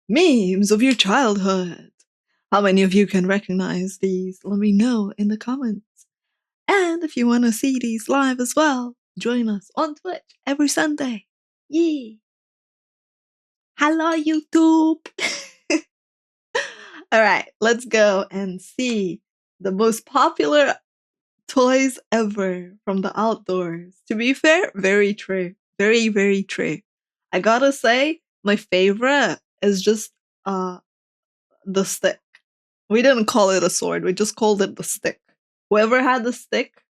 Memes of your childhood. How many of you can recognize these? Let me know in the comments. And if you want to see these live as well, join us on Twitch every Sunday. Yee! Hello, YouTube! Alright, let's go and see the most popular toys ever from the outdoors. To be fair, very true. Very, very true. I gotta say, my favorite is just the stick. We didn't call it a sword, we just called it the stick. Whoever had the stick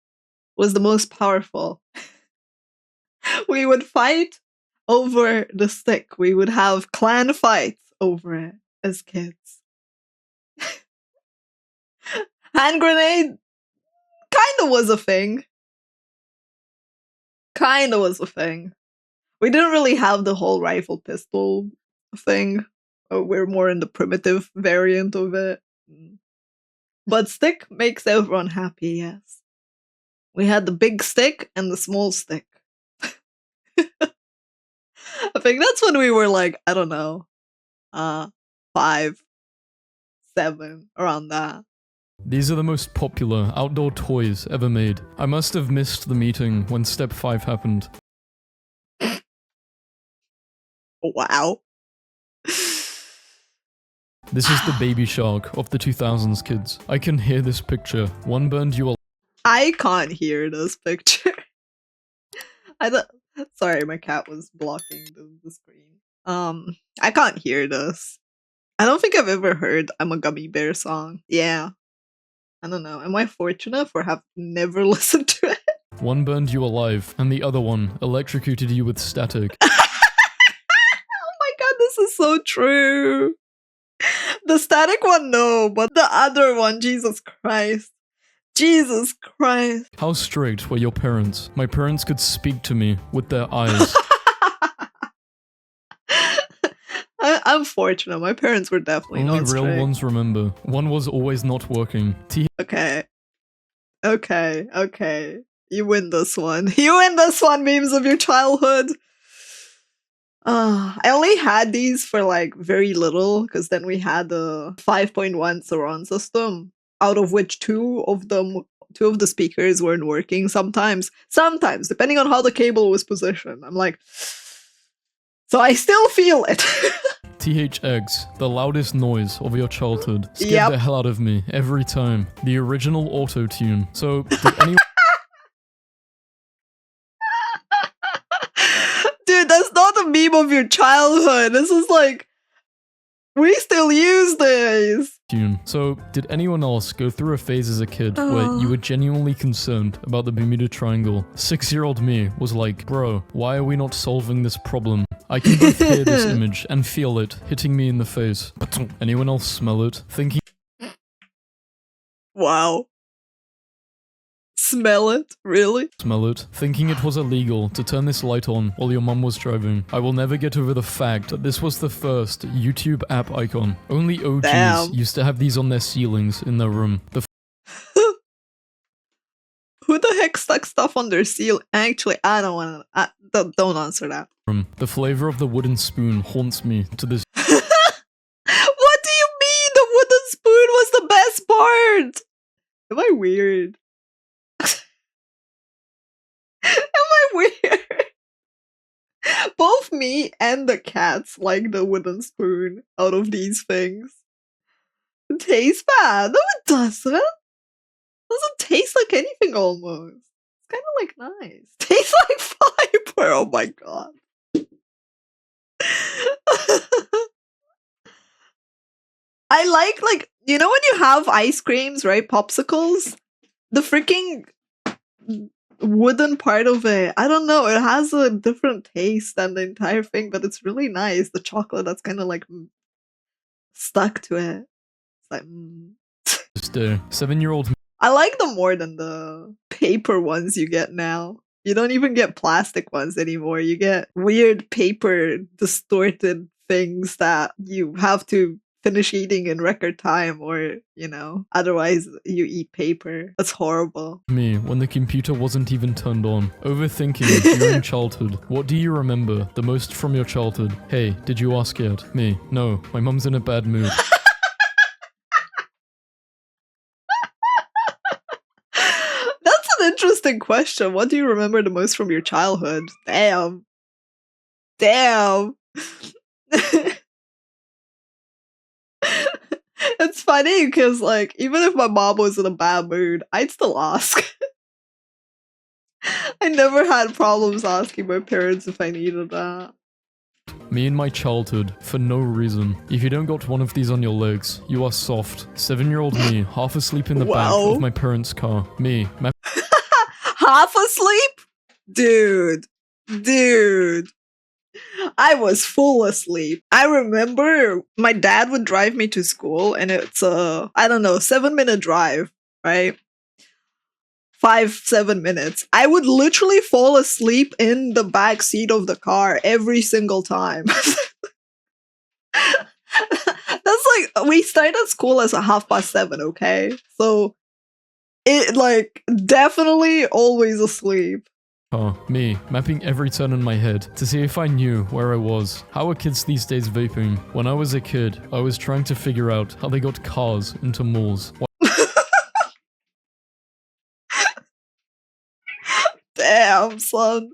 was the most powerful. We would fight over the stick. We would have clan fights over it as kids. Hand grenade kinda was a thing. Kinda was a thing. We didn't really have the whole rifle pistol thing. We're more in the primitive variant of it. But stick makes everyone happy, yes. We had the big stick and the small stick. I think that's when we were like, I don't know, 5, 7, around that. These are the most popular outdoor toys ever made. I must have missed the meeting when Step 5 happened. Wow. This is the baby shark of the 2000s, kids. I can hear this picture. One burned you alive. I can't hear this picture. Sorry, my cat was blocking the screen. I can't hear this. I don't think I've ever heard I'm a Gummy Bear song. Yeah. I don't know. Am I fortunate for having never listened to it? One burned you alive, and the other one electrocuted you with static. Oh my god, this is so true. The static one, no, but the other one, Jesus Christ. Jesus Christ. How strict were your parents? My parents could speak to me with their eyes. I'm fortunate. My parents were definitely Only not real strict. ones remember. One was always not working. Okay. Okay. You win this one. You win this one, memes of your childhood. I only had these for like very little, because then we had the 5.1 surround system, out of which two of the speakers weren't working sometimes, depending on how the cable was positioned. I'm like, so I still feel it. THX, the loudest noise of your childhood, scared the hell out of me every time. The original auto-tune. So, did anyone— Dude, that's not a meme of your childhood. This is like, we still use this. So, did anyone else go through a phase as a kid where you were genuinely concerned about the Bermuda Triangle? 6-year-old me was like, bro, why are we not solving this problem? I can both hear this image and feel it hitting me in the face. Anyone else smell it? Thinking— Wow. Smell it? Really? Smell it. Thinking it was illegal to turn this light on while your mum was driving. I will never get over the fact that this was the first YouTube app icon. Only OGs used to have these on their ceilings in their room. Who the heck stuck stuff on their seal? Actually, I don't want to. Don't answer that. The flavor of the wooden spoon haunts me to this. What do you mean? The wooden spoon was the best part. Am I weird? Am I weird? Both me and the cats like the wooden spoon out of these things. It tastes bad. No, it doesn't. It doesn't taste like anything almost. It's kind of like nice. Tastes like fiber. Oh my god. I like, you know when you have ice creams, right? Popsicles? The freaking wooden part of it, I don't know, it has a different taste than the entire thing, but it's really nice. The chocolate that's kind of like stuck to it. It's like, This 7-year-old. I like them more than the paper ones you get now. You don't even get plastic ones anymore. You get weird paper distorted things that you have to finish eating in record time, or, otherwise you eat paper. That's horrible. Me, when the computer wasn't even turned on. Overthinking during childhood. What do you remember the most from your childhood? Hey, did you ask yet? Me, no, my mum's in a bad mood. That's an interesting question. What do you remember the most from your childhood? Damn. It's funny because, like, even if my mom was in a bad mood, I'd still ask. I never had problems asking my parents if I needed that. Me in my childhood, for no reason. If you don't got one of these on your legs, you are soft. 7-year-old me, half asleep in the back of my parents' car. Me, half asleep? Dude. I was full asleep. I remember my dad would drive me to school, and it's a, 7-minute drive, right? 5-7 minutes. I would literally fall asleep in the back seat of the car every single time. That's like, we started school as a 7:30, okay? So it, like, definitely always asleep. Me, mapping every turn in my head to see if I knew where I was. How are kids these days vaping? When I was a kid, I was trying to figure out how they got cars into malls. Damn, son.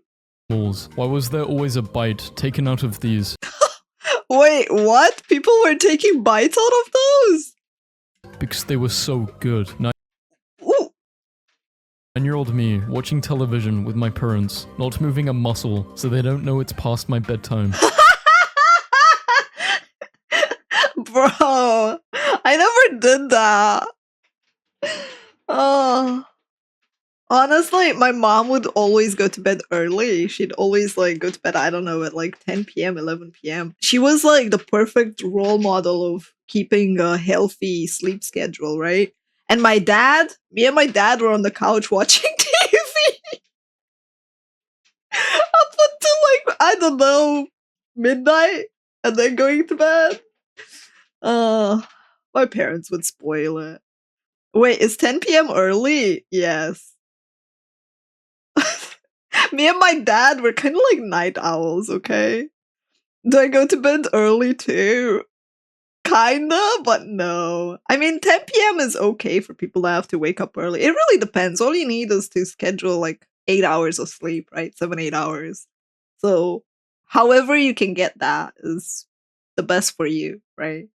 Malls. Why was there always a bite taken out of these? Wait, what? People were taking bites out of those? Because they were so good. 9-year-old me, watching television with my parents, not moving a muscle, so they don't know it's past my bedtime. Bro, I never did that. Oh. Honestly, my mom would always go to bed early. She'd always, like, go to bed, I don't know, at like 10 p.m., 11 p.m. She was like the perfect role model of keeping a healthy sleep schedule, right? And me and my dad were on the couch watching TV up until, like, I don't know, midnight, and then going to bed. My parents would spoil it. Wait, is 10 p.m. early? Yes. Me and my dad were kind of like night owls, okay? Do I go to bed early too? Kinda, but no. I mean, 10 p.m. is okay for people that have to wake up early. It really depends. All you need is to schedule like 8 hours of sleep, right? 7-8 hours. So, however you can get that is the best for you, right?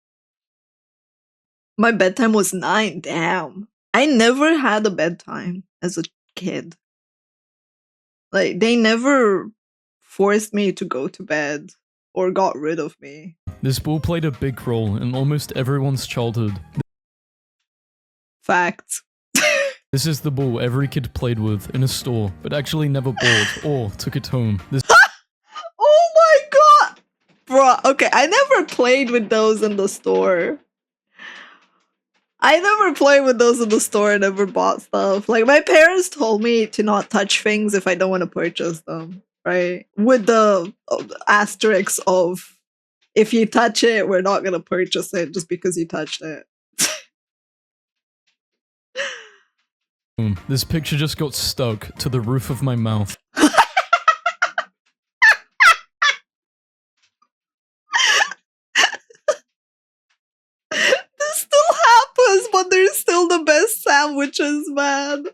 My bedtime was 9. Damn. I never had a bedtime as a kid. Like, they never forced me to go to bed or got rid of me. This ball played a big role in almost everyone's childhood. Facts. This is the ball every kid played with in a store, but actually never bought or took it home. Oh my god! Bruh, okay, I never played with those in the store. I never played with those in the store and never bought stuff. Like, my parents told me to not touch things if I don't want to purchase them, right? With the asterisk of, if you touch it, we're not going to purchase it just because you touched it. This picture just got stuck to the roof of my mouth. But they're still the best sandwiches, man.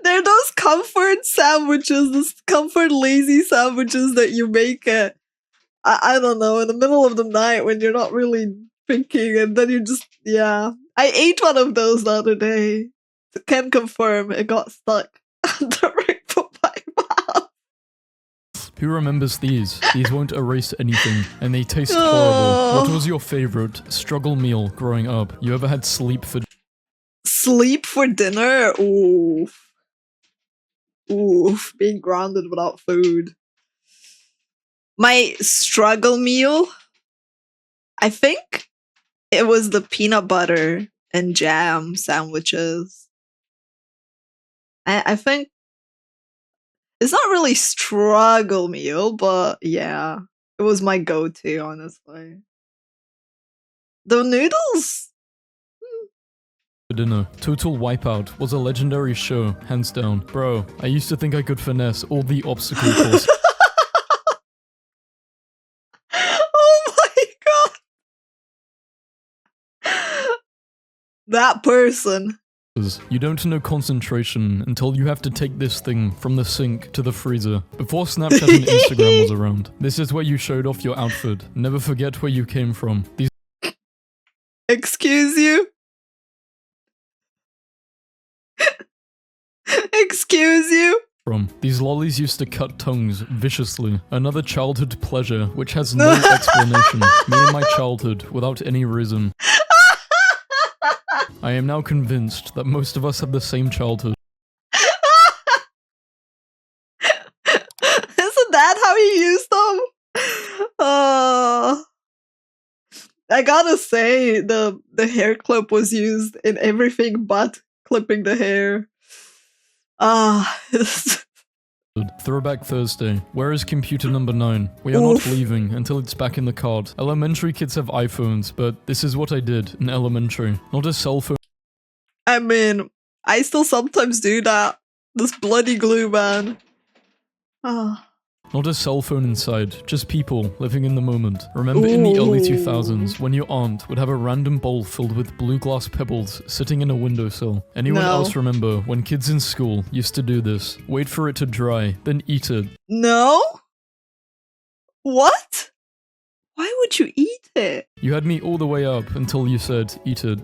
They're those comfort sandwiches, those comfort lazy sandwiches that you make at, I don't know, in the middle of the night when you're not really thinking, and then you just, yeah. I ate one of those the other day. Can confirm it got stuck on the roof of my mouth. Who remembers these? These won't erase anything, and they taste horrible. What was your favorite struggle meal growing up? You ever had sleep for dinner? Oof. Oof. Being grounded without food. My struggle meal? I think it was the peanut butter and jam sandwiches. I think it's not really struggle meal, but yeah, it was my go-to, honestly. The noodles? For dinner. Total Wipeout was a legendary show, hands down. Bro, I used to think I could finesse all the obstacle courses. Oh my god! That person. You don't know concentration until you have to take this thing from the sink to the freezer. Before Snapchat and Instagram was around, this is where you showed off your outfit. Never forget where you came from. These Excuse you? Excuse you? These lollies used to cut tongues viciously. Another childhood pleasure which has no explanation. Me and my childhood without any reason. I am now convinced that most of us have the same childhood. Isn't that how you use them? I gotta say, the hair clip was used in everything but clipping the hair. Throwback Thursday. Where is computer number 9? We are not leaving until it's back in the cart. Elementary kids have iPhones, but this is what I did in elementary. Not a cell phone. I mean, I still sometimes do that. This bloody glue, man. Not a cell phone inside, just people living in the moment. Remember in the early 2000s when your aunt would have a random bowl filled with blue glass pebbles sitting in a windowsill? Anyone else remember when kids in school used to do this? Wait for it to dry, then eat it. No? What? Why would you eat it? You had me all the way up until you said eat it.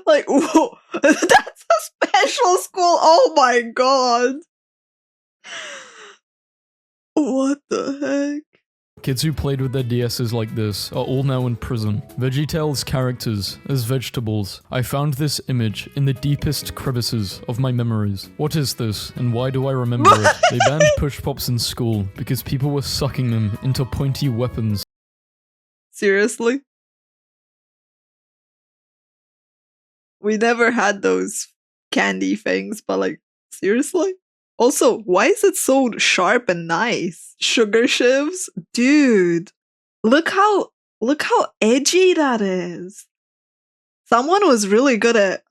Like, whoa, that's a special school. Oh my god. What the heck? Kids who played with their DSs like this are all now in prison. VeggieTale's characters as vegetables. I found this image in the deepest crevices of my memories. What is this, and why do I remember it? They banned push pops in school because people were sucking them into pointy weapons. Seriously? We never had those candy things, but like, seriously? Also, why is it so sharp and nice? Sugar shivs? Dude, look how edgy that is. Someone was really good at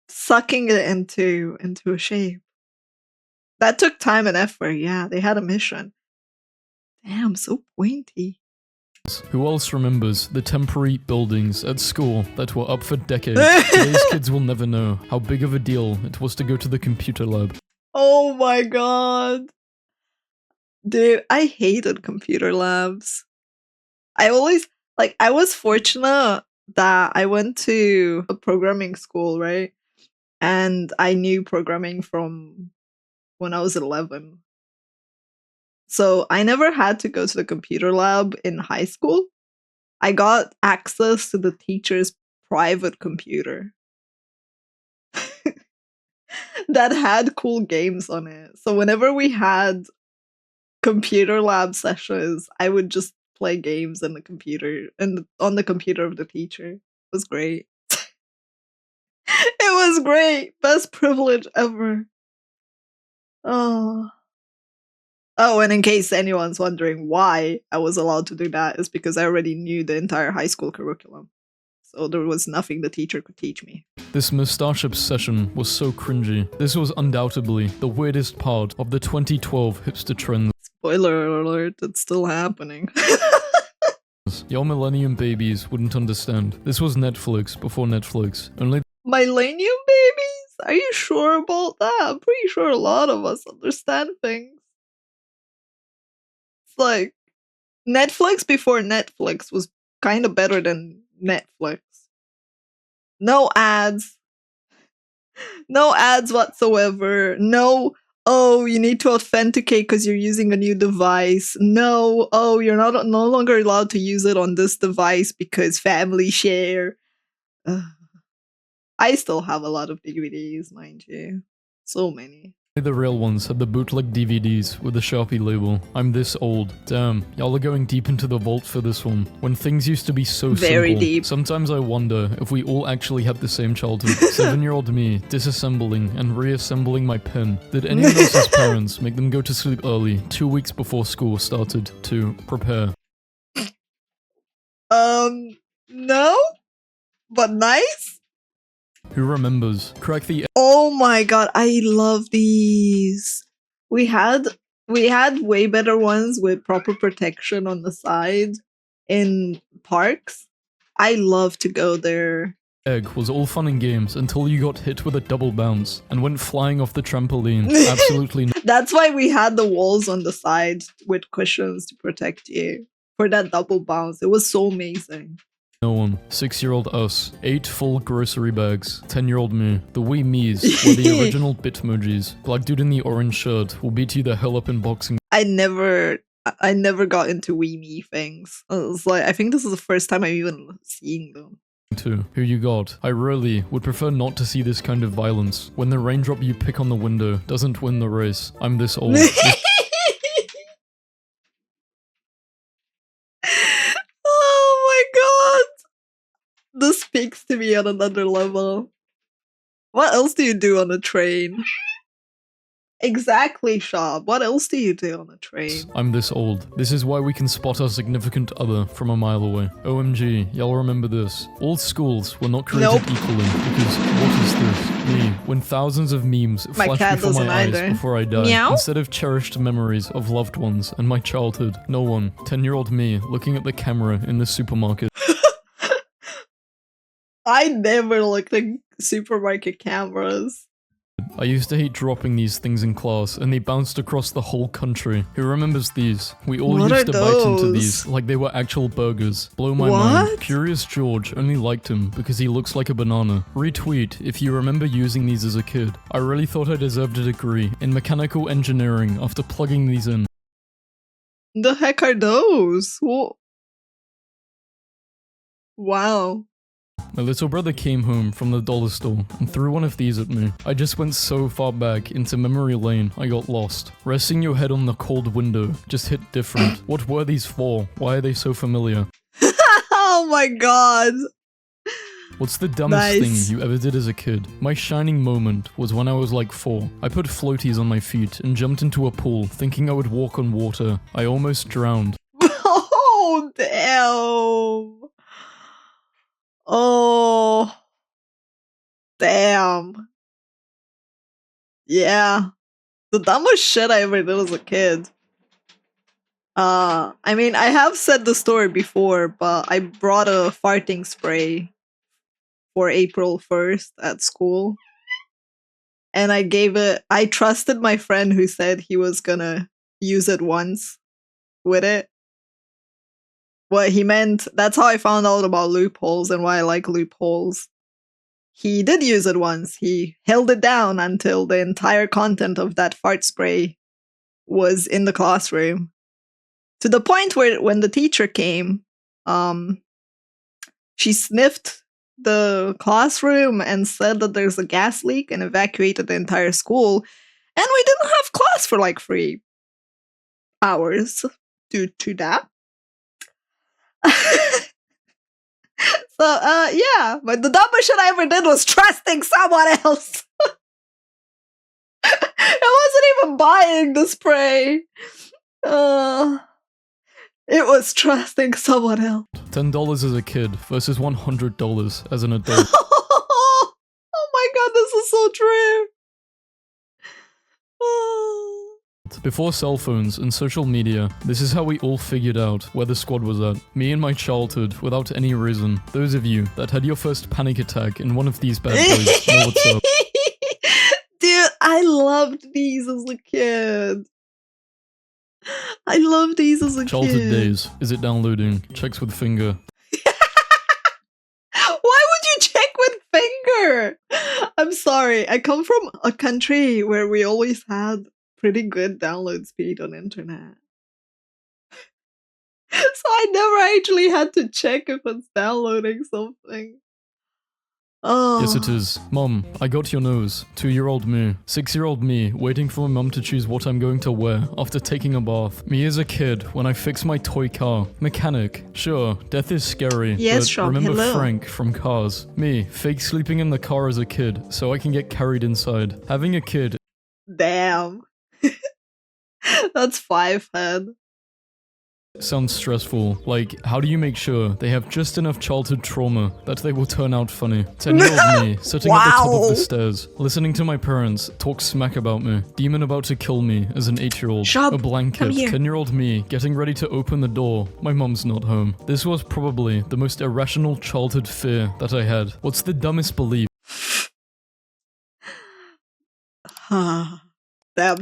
sucking it into a shape. That took time and effort, yeah, they had a mission. Damn, so pointy. Who else remembers the temporary buildings at school that were up for decades? Today's kids will never know how big of a deal it was to go to the computer lab. Oh my god. Dude, I hated computer labs. I was fortunate that I went to a programming school, right? And I knew programming from when I was 11. So I never had to go to the computer lab in high school. I got access to the teacher's private computer that had cool games on it. So whenever we had computer lab sessions, I would just play games on the computer on the computer of the teacher. It was great. It was great. Best privilege ever. Oh, and in case anyone's wondering why I was allowed to do that, is because I already knew the entire high school curriculum. So there was nothing the teacher could teach me. This moustache obsession was so cringy. This was undoubtedly the weirdest part of the 2012 hipster trend. Spoiler alert, it's still happening. Y'all millennium babies wouldn't understand. This was Netflix before Netflix. Only Millennium babies? Are you sure about that? I'm pretty sure a lot of us understand things. Like, Netflix before Netflix was kind of better than Netflix. No ads. No ads whatsoever. No, oh, you need to authenticate because you're using a new device. No, oh, you're no longer allowed to use it on this device because family share. I still have a lot of DVDs, mind you. So many. the real ones had the bootleg DVDs with the Sharpie label. I'm this old. Damn, y'all are going deep into the vault for this one. When things used to be so Very simple. deep. Sometimes I wonder if we all actually had the same childhood. 7-year-old me disassembling and reassembling my pen. Did anyone else's parents make them go to sleep early 2 weeks before school started to prepare? No, but nice. Who remembers? Crack the Oh my god, I love these. We had way better ones with proper protection on the side in parks. I love to go there. egg was all fun and games until you got hit with a double bounce and went flying off the trampoline. Absolutely That's why we had the walls on the side with cushions to protect you for that double bounce. It was so amazing. no one. 6-year-old us. 8 full grocery bags. 10-year-old me. The wee me's were the original Bitmojis. Black dude in the orange shirt will beat you the hell up in boxing. I never got into wee me things. I was like, I think this is the first time I'm even seeing them. Too. Who you got? I really would prefer not to see this kind of violence. When the raindrop you pick on the window doesn't win the race. I'm this old. Oh my god! This speaks to me on another level. What else do you do on a train? Exactly, Shab. What else do you do on a train? I'm this old. This is why we can spot our significant other from a mile away. OMG, y'all remember this. All schools were not created equally, because what is this? Me, when thousands of memes flash before my eyes before I die, Meow? instead of cherished memories of loved ones and my childhood. No one. 10-year-old me looking at the camera in the supermarket. I never looked at supermarket cameras. I used to hate dropping these things in class, and they bounced across the whole country. Who remembers these? We all used to bite into these like they were actual burgers. Blow my mind. Curious George only liked him because he looks like a banana. Retweet if you remember using these as a kid. I really thought I deserved a degree in mechanical engineering after plugging these in. The heck are those? Whoa. Wow. My little brother came home from the dollar store and threw one of these at me. I just went so far back into memory lane, I got lost. Resting your head on the cold window just hit different. What were these for? Why are they so familiar? Oh my god. What's the dumbest thing you ever did as a kid? My shining moment was when I was like 4. I put floaties on my feet and jumped into a pool thinking I would walk on water. I almost drowned. Oh, damn. Oh, damn. Yeah. The dumbest shit I ever did as a kid. I mean, I have said the story before, but I brought a farting spray for April 1st at school. And I trusted my friend who said he was gonna use it once with it. What he meant, that's how I found out about loopholes and why I like loopholes. He did use it once. He held it down until the entire content of that fart spray was in the classroom. To the point where when the teacher came, she sniffed the classroom and said that there's a gas leak and evacuated the entire school. And we didn't have class for like 3 hours due to that. So, yeah, but the dumbest shit I ever did was trusting someone else. I wasn't even buying the spray. It was trusting someone else. $10 as a kid versus $100 as an adult. Oh my god, this is so true. Before cell phones and social media, this is how we all figured out where the squad was at. Me in my childhood, without any reason. Those of you that had your first panic attack in one of these bad boys know what's up. Dude, I loved these as a kid. I loved these as a Childhood days. Is it downloading? Checks with finger. Why would you check with finger? I'm sorry. I come from a country where we always had pretty good download speed on internet. So I never actually had to check if it's downloading something. Oh. Yes it is. Mom, I got your nose. 2-year-old me. 6-year-old me, waiting for my mum to choose what I'm going to wear after taking a bath. Me as a kid, when I fix my toy car. Mechanic. Sure, death is scary, yes, but remember Frank from Cars. Me, fake sleeping in the car as a kid, so I can get carried inside. Having a kid. Damn. That's 5 head. Sounds stressful. Like, how do you make sure they have just enough childhood trauma that they will turn out funny? 10-year-old me, sitting at the top of the stairs, listening to my parents talk smack about me. Demon about to kill me as an 8-year-old. Shub, A blanket. come here. 10-year-old me, getting ready to open the door. My mom's not home. This was probably the most irrational childhood fear that I had. What's the dumbest belief Damn,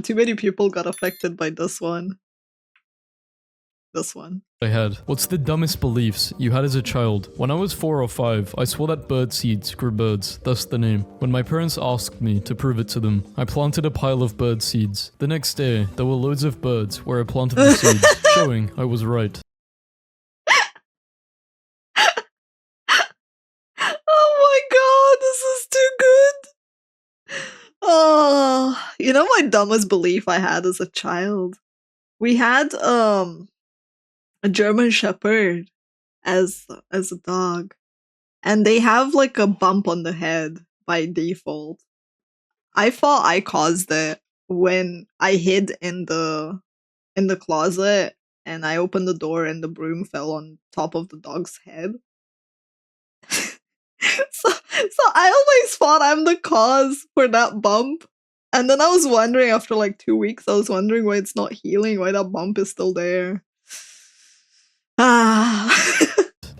too many people got affected by this one. I had? What's the dumbest beliefs you had as a child? When I was 4 or 5, I swore that bird seeds grew birds, thus the name. When my parents asked me to prove it to them, I planted a pile of bird seeds. The next day, there were loads of birds where I planted the seeds, showing I was right. Oh my god, this is too good. Oh, you know my dumbest belief I had as a child? We had a German Shepherd as a dog, and they have like a bump on the head by default. I thought I caused it when I hid in the closet and I opened the door and the broom fell on top of the dog's head. so I always thought I'm the cause for that bump. And then I was wondering after like 2 weeks, I was wondering why it's not healing, why that bump is still there.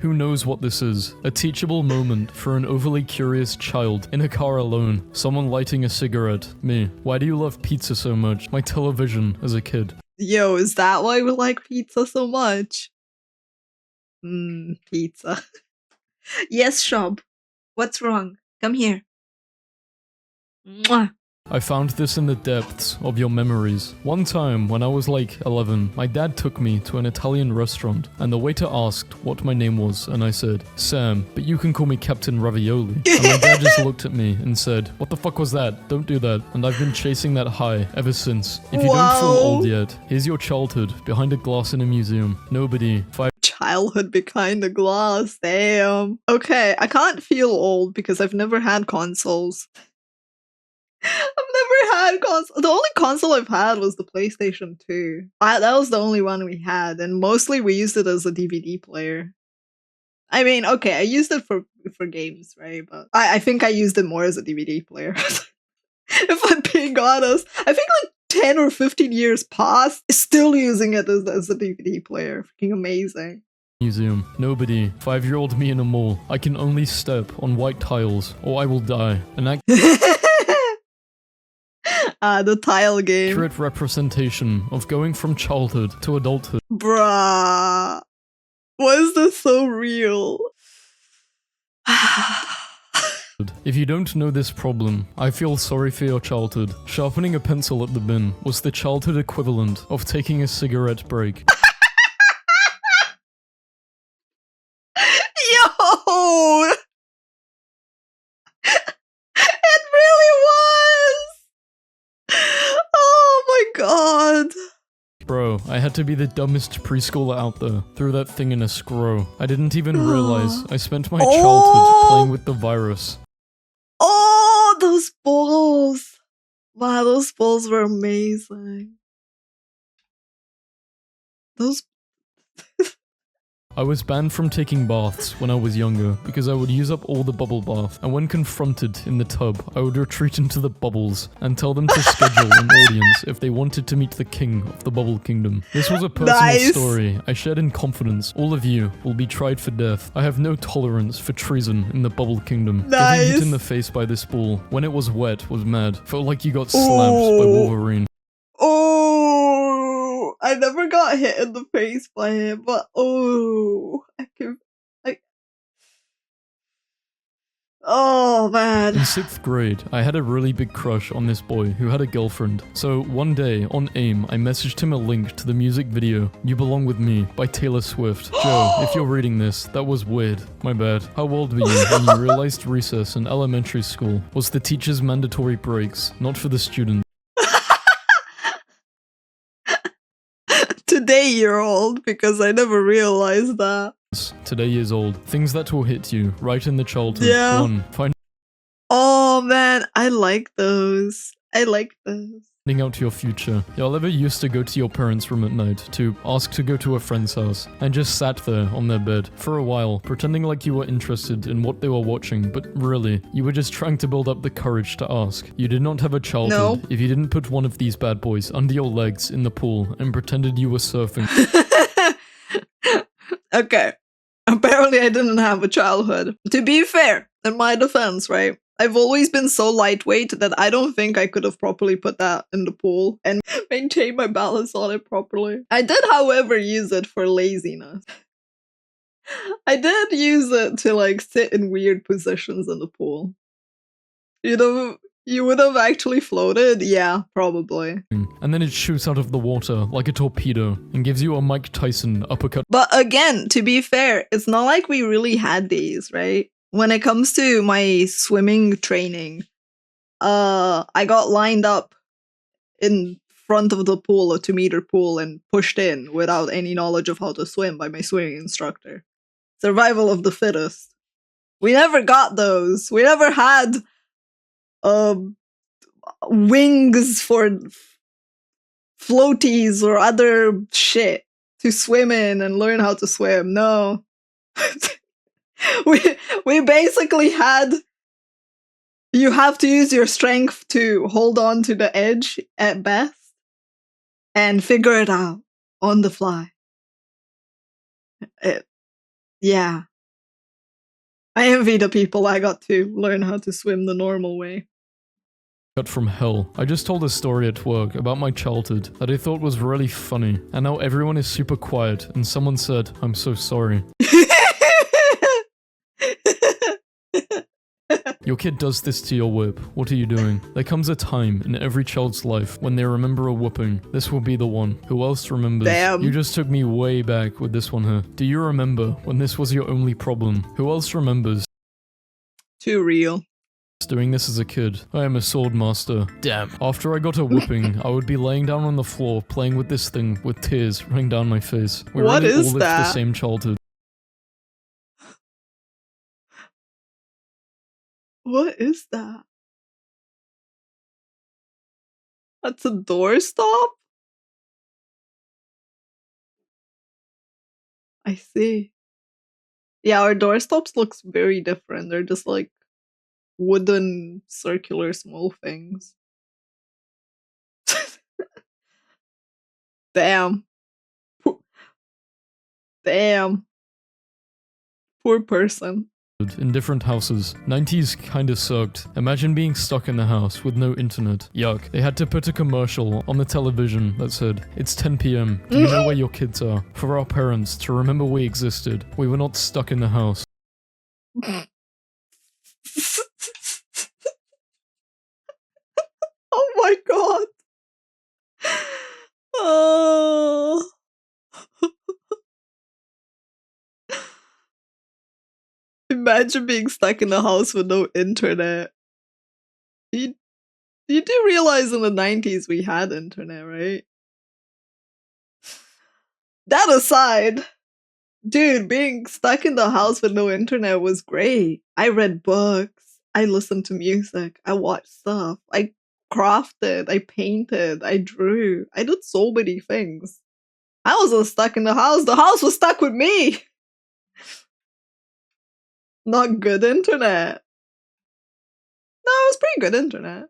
Who knows what this is? A teachable moment for an overly curious child in a car alone. Someone lighting a cigarette. Me. Why do you love pizza so much? My television as a kid. Yo, is that why we like pizza so much? Pizza. Yes, Shub. What's wrong? Come here. Mwah. I found this in the depths of your memories. One time, when I was like 11, my dad took me to an Italian restaurant, and the waiter asked what my name was, and I said, Sam, but you can call me Captain Ravioli. And my dad just looked at me and said, what the fuck was that? Don't do that. And I've been chasing that high ever since. If you don't feel old yet, here's your childhood behind a glass in a museum. Nobody. Childhood behind the glass, damn. Okay, I can't feel old because I've never had consoles. I've never had console. The only console I've had was the PlayStation 2. That was the only one we had, and mostly we used it as a DVD player. I mean, okay, I used it for games, right? But I think I used it more as a DVD player. If I'm being honest, I think like 10 or 15 years past, still using it as a DVD player. Freaking amazing. Museum. Nobody. 5-year-old me in a mall. I can only step on white tiles, or I will die. The tile game. Accurate representation of going from childhood to adulthood. Bruh. Why is this so real? If you don't know this problem, I feel sorry for your childhood. Sharpening a pencil at the bin was the childhood equivalent of taking a cigarette break. Yo! It really was! Oh my god. Bro, I had to be the dumbest preschooler out there. Threw that thing in a scroll. I didn't even realize I spent my childhood playing with the virus. Oh, those balls! Wow, those balls were amazing. Those... I was banned from taking baths when I was younger because I would use up all the bubble bath, and when confronted in the tub, I would retreat into the bubbles and tell them to schedule an audience if they wanted to meet the king of the bubble kingdom. This was a personal story I shared in confidence. All of you will be tried for death. I have no tolerance for treason in the bubble kingdom. Getting hit in the face by this ball when it was wet was mad. Felt like you got slammed by Wolverine. I never got hit in the face by him, but oh man. In 6th grade, I had a really big crush on this boy who had a girlfriend. So one day, on AIM, I messaged him a link to the music video You Belong With Me by Taylor Swift. Joe, if you're reading this, that was weird. My bad. How old were you when you realized recess in elementary school was the teacher's mandatory breaks, not for the students? Today you're old because I never realized that. Today years old. Things that will hit you right in the childhood. Yeah. 1. Oh man, I like those. out to your future. Y'all ever used to go to your parents' room at night to ask to go to a friend's house and just sat there on their bed for a while, pretending like you were interested in what they were watching, but really, you were just trying to build up the courage to ask. You did not have a childhood if you didn't put one of these bad boys under your legs in the pool and pretended you were surfing. Okay. Apparently I didn't have a childhood. To be fair, in my defense, right? I've always been so lightweight that I don't think I could have properly put that in the pool and maintain my balance on it properly. I did, however, use it for laziness. I did use it to like sit in weird positions in the pool. You know, you would have actually floated? Yeah, probably. And then it shoots out of the water like a torpedo and gives you a Mike Tyson uppercut. But again, to be fair, it's not like we really had these, right? When it comes to my swimming training, I got lined up in front of the pool, a 2-meter pool, and pushed in without any knowledge of how to swim by my swimming instructor. Survival of the fittest. We never got those. We never had wings for floaties or other shit to swim in and learn how to swim. No. we basically had, you have to use your strength to hold on to the edge at best and figure it out on the fly. Yeah. I envy the people I got to learn how to swim the normal way. Cut from hell. I just told a story at work about my childhood that I thought was really funny, and now everyone is super quiet, and someone said, "I'm so sorry." Your kid does this to your whip. What are you doing? There comes a time in every child's life when they remember a whooping. This will be the one. Who else remembers? Damn. You just took me way back with this one here. Do you remember when this was your only problem? Who else remembers? Too real. Doing this as a kid. I am a sword master. Damn. After I got a whooping, I would be laying down on the floor playing with this thing with tears running down my face. We What really is all lived that? the same childhood. What is that? That's a doorstop? I see. Yeah, our doorstops looks very different. They're just like wooden, circular, small things. Damn. Damn. Poor person. In different houses. 90s kinda sucked. Imagine being stuck in the house with no internet. Yuck. They had to put a commercial on the television that said, "It's 10 p.m. Do you know where your kids are?" For our parents to remember we existed. We were not stuck in the house. Oh my god. Oh. Imagine being stuck in a house with no internet. You do realize in the 90s we had internet, right? That aside, dude, being stuck in the house with no internet was great. I read books, I listened to music, I watched stuff, I crafted, I painted, I drew. I did so many things. I wasn't stuck in the house was stuck with me. Not good internet. No, it was pretty good internet.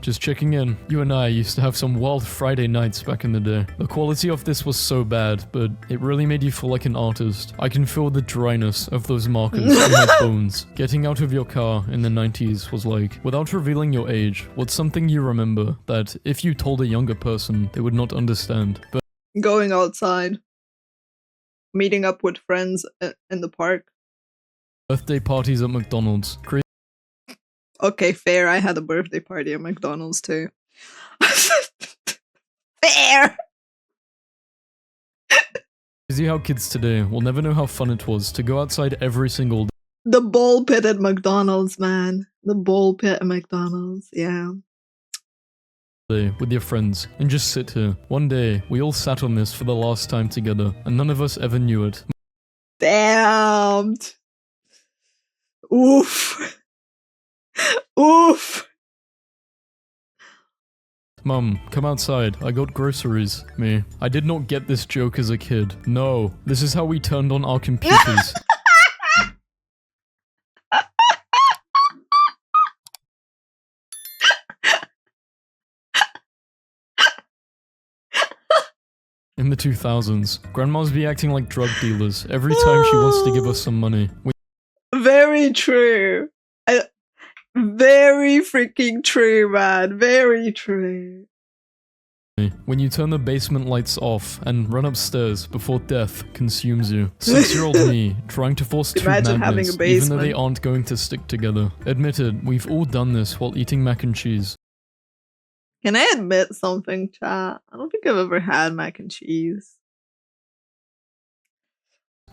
Just checking in. You and I used to have some wild Friday nights back in the day. The quality of this was so bad, but it really made you feel like an artist. I can feel the dryness of those markers in my bones. Getting out of your car in the 90s was like, without revealing your age, what's something you remember that if you told a younger person, they would not understand? But going outside. Meeting up with friends in the park. birthday parties at McDonald's. Okay, fair. I had a birthday party at McDonald's too. Fair! Crazy how kids today will never know how fun it was to go outside every single day. The ball pit at McDonald's, man. The ball pit at McDonald's, yeah. With your friends and just sit here. One day, we all sat on this for the last time together, and none of us ever knew it. Damn. Oof. Oof. Mum, come outside. I got groceries. Me. I did not get this joke as a kid. No. This is how we turned on our computers. In the 2000s, grandmas be acting like drug dealers every time she wants to give us some money. Very true. Very freaking true, man. Very true. When you turn the basement lights off and run upstairs before death consumes you. 6-year-old me trying to force two Imagine having magnets a even though basement. they aren't going to stick together. Admitted, we've all done this while eating mac and cheese. Can I admit something, chat? I don't think I've ever had mac and cheese.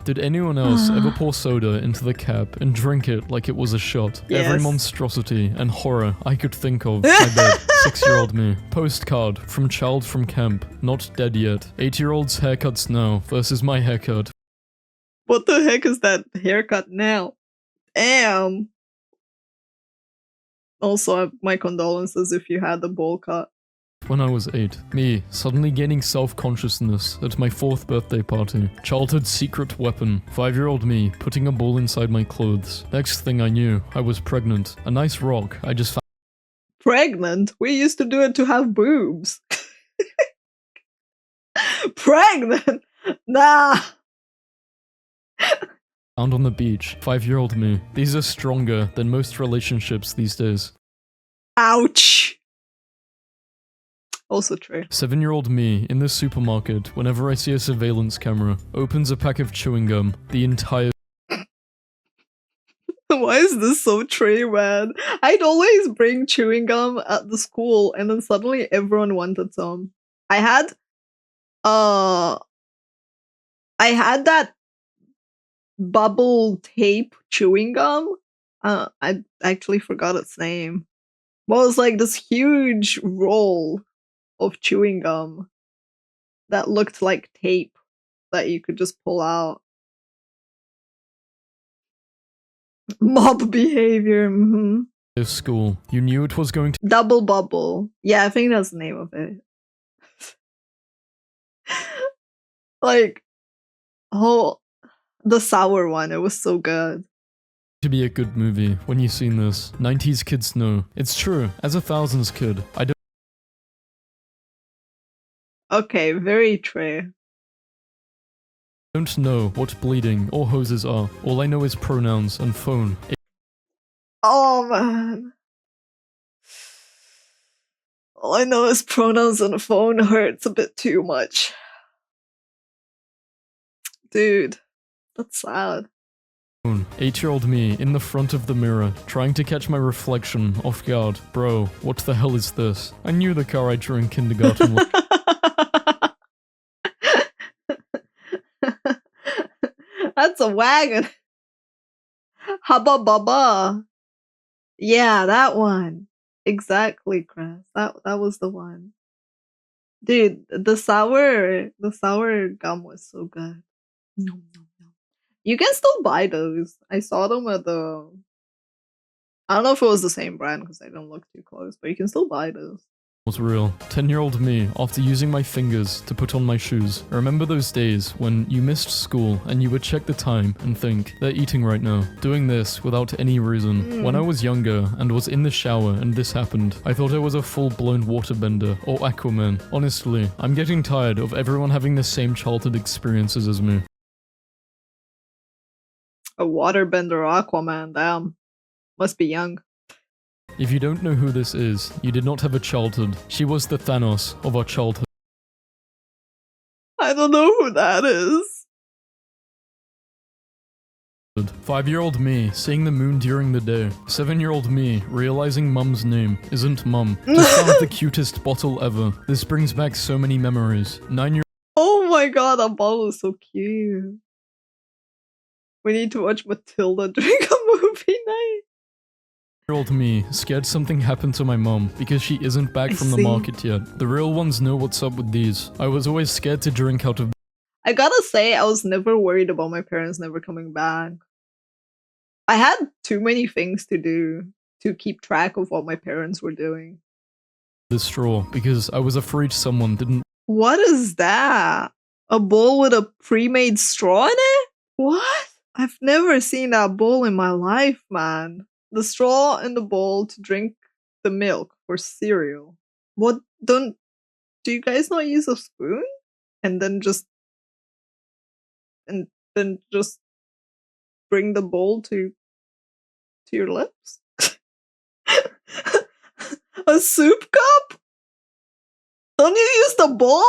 Did anyone else ever pour soda into the cap and drink it like it was a shot? Yes. Every monstrosity and horror I could think of, I bet. 6-year-old me. Postcard from child from camp, not dead yet. 8-year-old's haircuts now versus my haircut. What the heck is that haircut now? Damn. Also, my condolences if you had the bowl cut. When I was 8, me suddenly gaining self-consciousness at my 4th birthday party. Childhood secret weapon. 5-year-old me putting a ball inside my clothes. Next thing I knew, I was pregnant. A nice rock I just found. Pregnant? We used to do it to have boobs. Pregnant? Nah. Found on the beach. 5-year-old me. These are stronger than most relationships these days. Ouch. Also true. 7-year-old me in the supermarket, whenever I see a surveillance camera, opens a pack of chewing gum. The entire. Why is this so true, man? I'd always bring chewing gum at the school, and then suddenly everyone wanted some. I had that bubble tape chewing gum. I actually forgot its name. Well, it was like this huge roll of chewing gum that looked like tape that you could just pull out. Mob behavior. School. You knew it was going to. Double bubble. Yeah, I think that's the name of it. Like, oh, the sour one. It was so good. To be a good movie when you've seen this. 90s kids know. It's true. As a thousands kid, I Okay, very true. don't know what bleeding or hoses are. All I know is pronouns and phone. Oh man. All I know is pronouns and phone hurts a bit too much. Dude, that's sad. 8-year-old me in the front of the mirror, trying to catch my reflection off guard. Bro, what the hell is this? I knew the car I drew in kindergarten was. That's a wagon. Hubba bubba. Yeah, that one. Exactly, Chris. That was the one. Dude, the sour gum was so good. Nom, nom, nom. You can still buy those. I saw them at the. I don't know if it was the same brand because I don't look too close, but you can still buy those. Was real. 10-year-old me, after using my fingers to put on my shoes. I remember those days when you missed school and you would check the time and think, they're eating right now. Doing this without any reason. When I was younger and was in the shower and this happened, I thought I was a full-blown waterbender or Aquaman. Honestly, I'm getting tired of everyone having the same childhood experiences as me. A waterbender Aquaman, damn. Must be young. If you don't know who this is, you did not have a childhood. She was the Thanos of our childhood. I don't know who that is. 5-year-old me seeing the moon during the day. 7-year-old me realizing mum's name isn't mum. Just found the cutest bottle ever. This brings back so many memories. 9-year-old Oh my god, that bottle is so cute. We need to watch Matilda during a movie night. me scared something happened to my mom because she isn't back from the market yet. The real ones know what's up with these. I was always scared to drink out of. I gotta say, I was never worried about my parents never coming back. I had too many things to do to keep track of what my parents were doing. the straw because I was afraid someone didn't What is that? A bowl with a pre-made straw in it? What? I've never seen that bowl in my life, man. The straw in the bowl to drink the milk for cereal. What do you guys not use a spoon? And then just bring the bowl to your lips? A soup cup? Don't you use the bowl?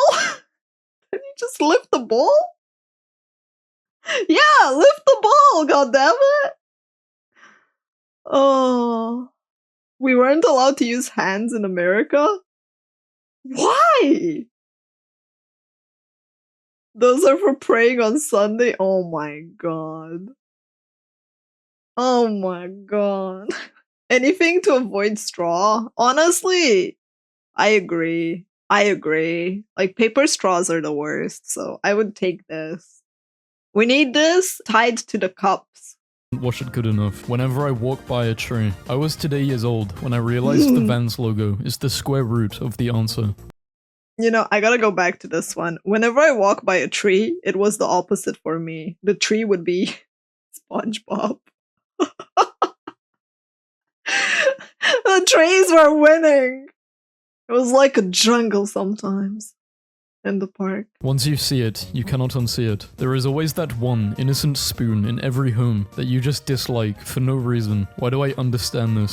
Can you just lift the bowl? Yeah, lift the bowl, goddammit! Oh, we weren't allowed to use hands in America? Why? Those are for praying on Sunday? Oh my god. Oh my god. Anything to avoid straw? Honestly, I agree. Like, paper straws are the worst, so I would take this. We need this tied to the cups. wash it good enough. Whenever I walk by a tree, I was today years old when I realized the Vans logo is the square root of the answer. You know, I gotta go back to this one. Whenever I walk by a tree, it was the opposite for me. The tree would be SpongeBob. The trees were winning. It was like a jungle sometimes in the park. Once you see it, you cannot unsee it. There is always that one innocent spoon in every home that you just dislike for no reason. Why do I understand this?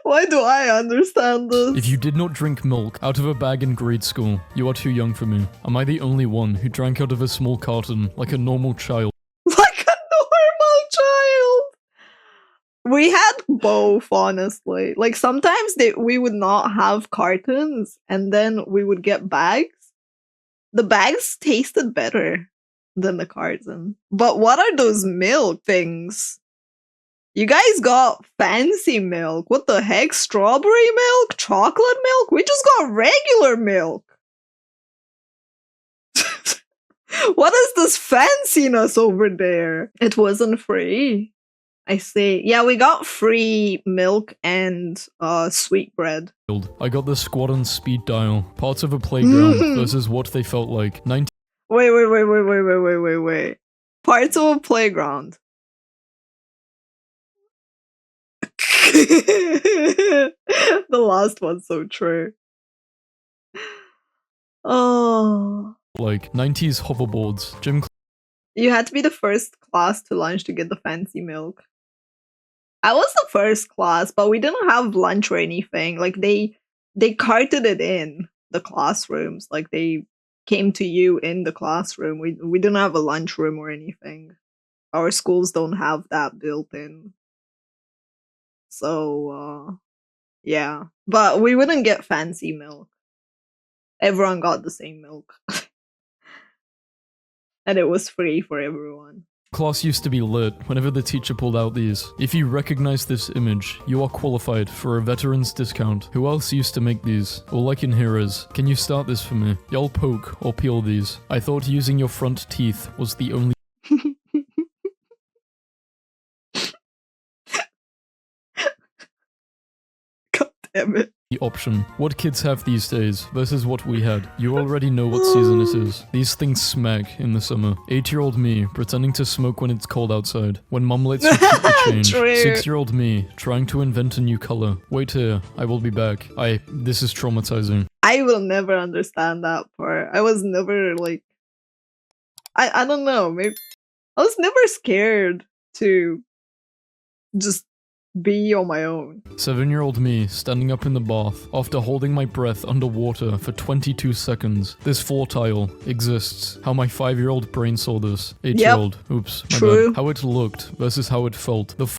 Why do I understand this? If you did not drink milk out of a bag in grade school, you are too young for me. Am I the only one who drank out of a small carton like a normal child? Like a normal child! We had both, honestly. Like, sometimes we would not have cartons, and then we would get bags. The bags tasted better than the carton. But what are those milk things? You guys got fancy milk. What the heck? Strawberry milk? Chocolate milk? We just got regular milk. What is this fanciness over there? It wasn't free. I see. Yeah, we got free milk and sweet bread. I got the squad on speed dial. Parts of a playground versus what they felt like. Wait. Parts of a playground. The last one's so true. Oh. Like 90s hoverboards, gym. You had to be the first class to lunch to get the fancy milk. I was the first class, but we didn't have lunch or anything. Like, they carted it in the classrooms. Like, they came to you in the classroom. We didn't have a lunchroom or anything. Our schools don't have that built in. So, yeah. But we wouldn't get fancy milk. Everyone got the same milk. And it was free for everyone. Class used to be lit whenever the teacher pulled out these. If you recognize this image, you are qualified for a veteran's discount. Who else used to make these? All I can hear is, can you start this for me? Y'all poke or peel these. I thought using your front teeth was the only God damn it. option. What kids have these days versus what we had. You already know what season it is. These things smack in the summer. 8-year-old me pretending to smoke when it's cold outside. When mum lets you keep the change. True. 6-year-old me trying to invent a new color. Wait here, I will be back. This is traumatizing. I will never understand that part. I was never like, I don't know, maybe I was never scared to just be on my own. 7-year-old me standing up in the bath after holding my breath underwater for 22 seconds. This floor tile exists. How my 5-year-old brain saw this. 8-year-old. Yep. Oops. My True. bad. How it looked versus how it felt. The